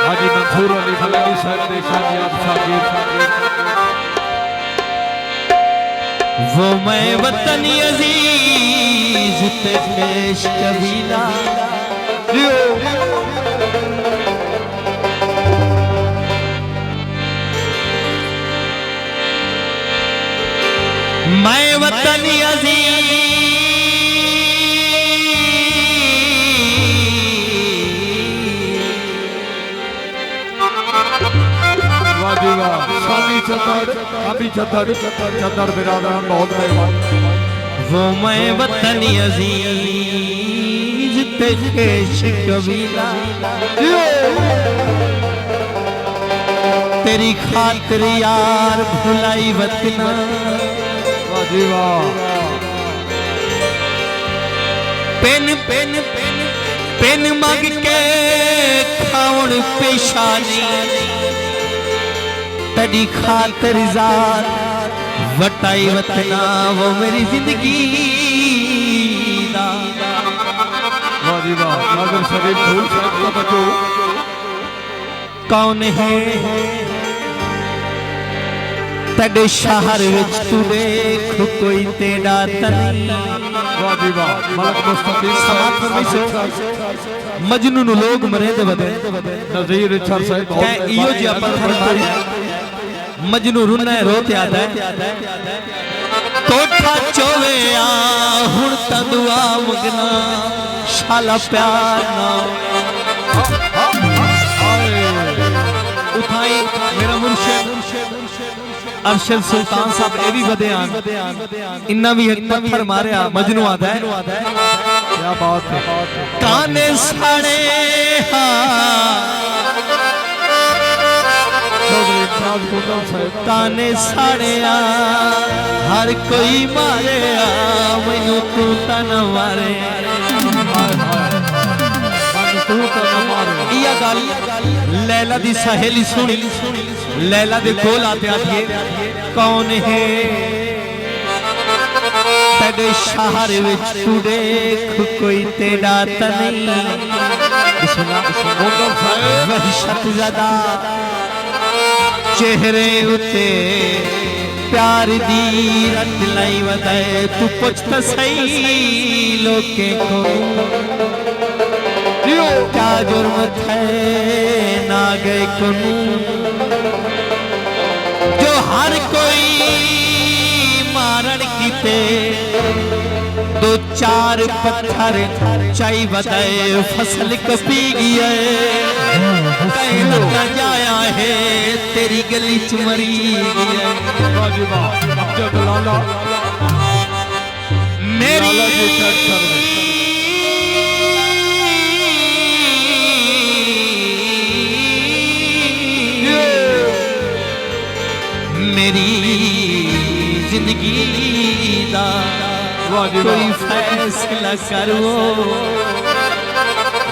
हाजी मंसूर अली फलानी साहब के शागिर्द वो मैं वतन अजीज पे पेश कबीला मैं वतन अजीज सानी चंदर बिरादरान बहुत मेहमान। वो मैं वतन अजीज ते पेश कबीला तेरी खातिर यार भुलाई वतना पेन पेन पेन पेन मंग के खाउन पेशानी तेरी खातिर जार वटाई वतना वो मेरी जिंदगी दा नाज़िर शरीफ धूल साहब का बच्चो कौन है तेरे शहर विच तू देख कोई तेरा तनी मलक मुस्तकीम समात फरमाइसो मजनू नु लोग मरे दे बदे नज़ीर इच्छर साहब कै इयो जी अपन फरमाया मजनू रुना रोते आता है कोठा चोवे आ हुन ता दुआ मंगना शाला प्यार ना उठाई मेरा मुर्शिद अरशद सुल्तान साहब ए भी बदे आन इन्ना भी एक पत्थर मारया मजनू आता है क्या बात है काने साड़े ताने साड़िया हर कोई मारे मैनू तू तन मारे गल लैला दी सहेली सुनी लैला दे कोल आते आती कौन है तेरे शहर विच तू देख कोई तेरा तनी वहशत ज़दा चेहरे उते प्यार दी रट लाई वदाए तू पुछता सही लोके को क्या जुर्म थे ना गए कुनू जो हर कोई मारण कीते दो चार पत्थर चाई बताए फसल कपी गई कहीं लगा जाया है तेरी गली च मरी मेरी मेरी जिंदगी दा कोई फैसला करो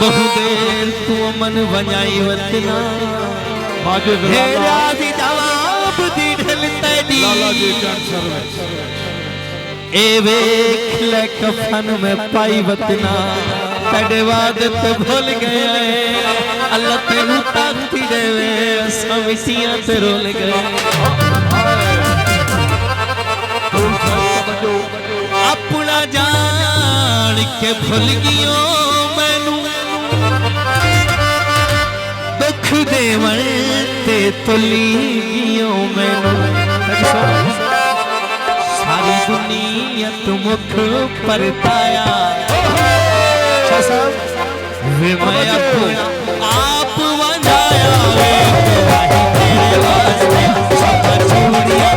बहु देर तू मन वजाई वतना दी जवाब दी ढल तेरी ए वेख ले कफन में पाई वतना तेरे वादत भूल गया अल्लाह तेनू ताकती देवे समितियां ते रोल गए अपना जान के भूल गियो मैनू दुख देवन ते तुली गियो मैनू सारी दुनिया तू मुख परताया वे मैं अपना आप वंजाया वे तेरे वास्ते सब चूड़ियां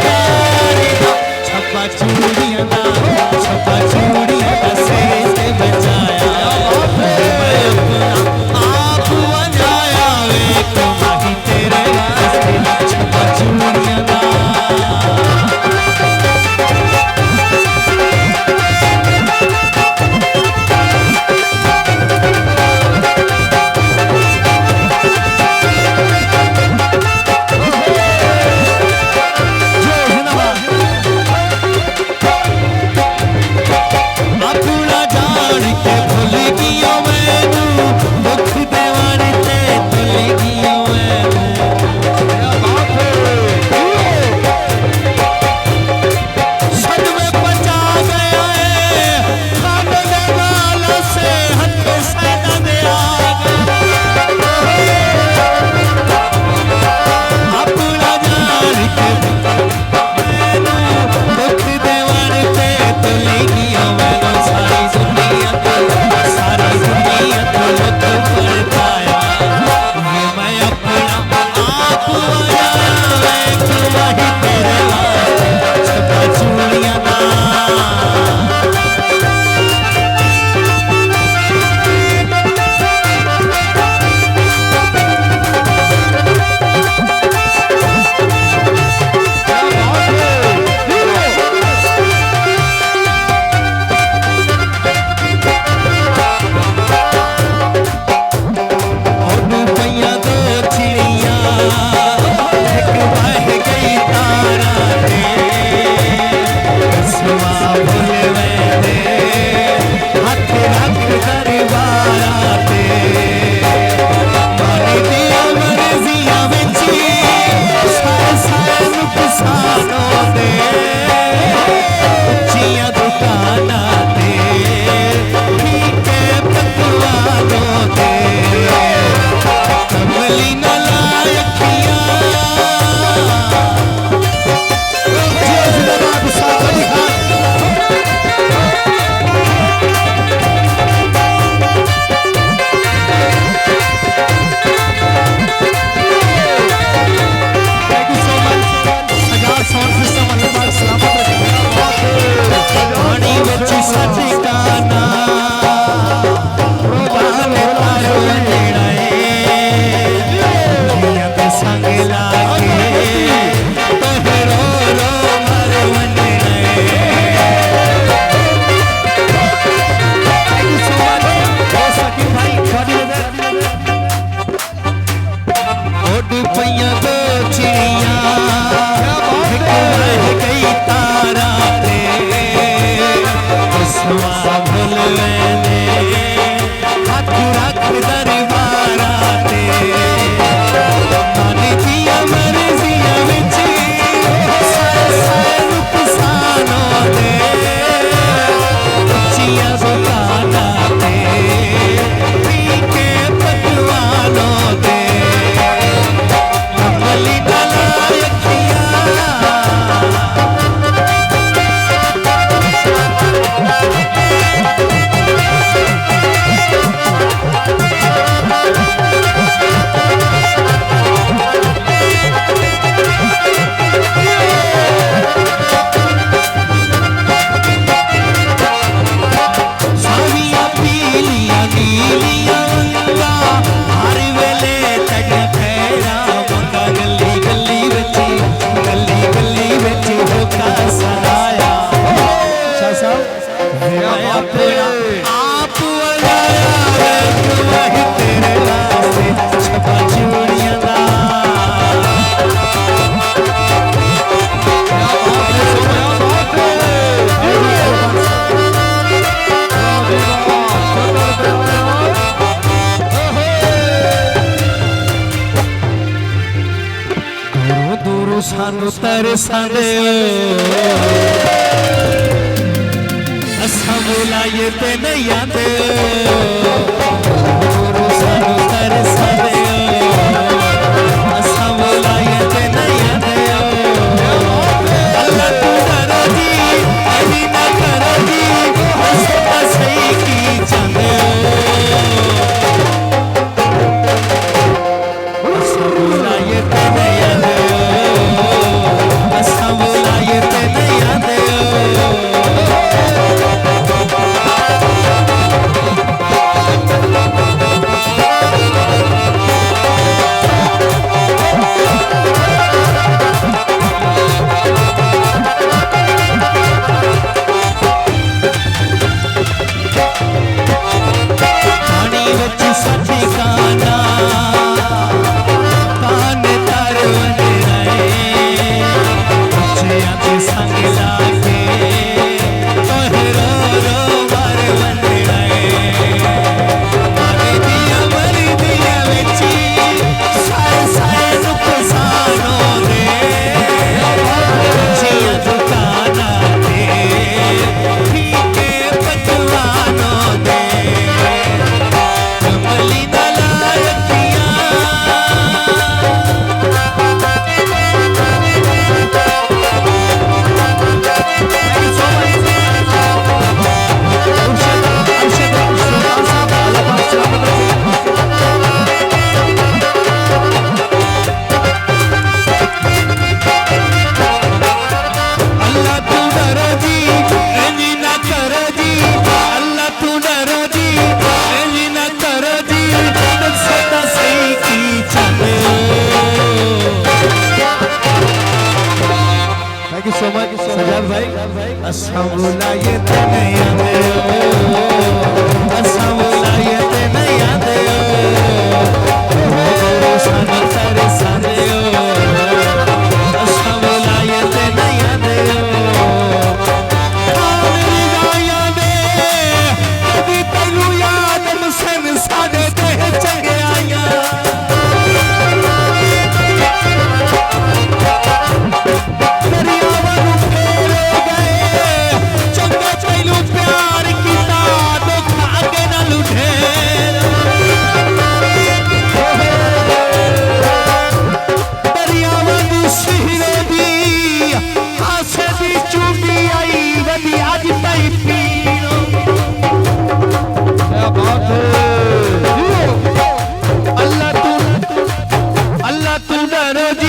प्यारे दा छप्पा चूड़ियां दा छप्पा चूड़ियां दा सिर ते बजाया मैं अपना आप बनाया वेख माही तेरे वास्ते छप्पा चूड़ियां दा सानू तरसांदे असां बुलाइए ते नहीं आंदे सानू तरसांदे असां बुलाइए ते नहीं आंदे अल्लाह तू करो जी अभी ना करो जी हंसता सही की जांदे असां बुलाइए ते नहीं आंदे असां thank you so much Sajjad भाई असा बुलाए ते नहीं आते हो असा बुलाए ते नहीं आते हो सारे सारे सारे हो असा बुलाए ते नहीं आते हो मेरी गाया दे कभी तेनू याद मसन साडे ते चंगे आया क्या बात है अल्लाह तू डरो जी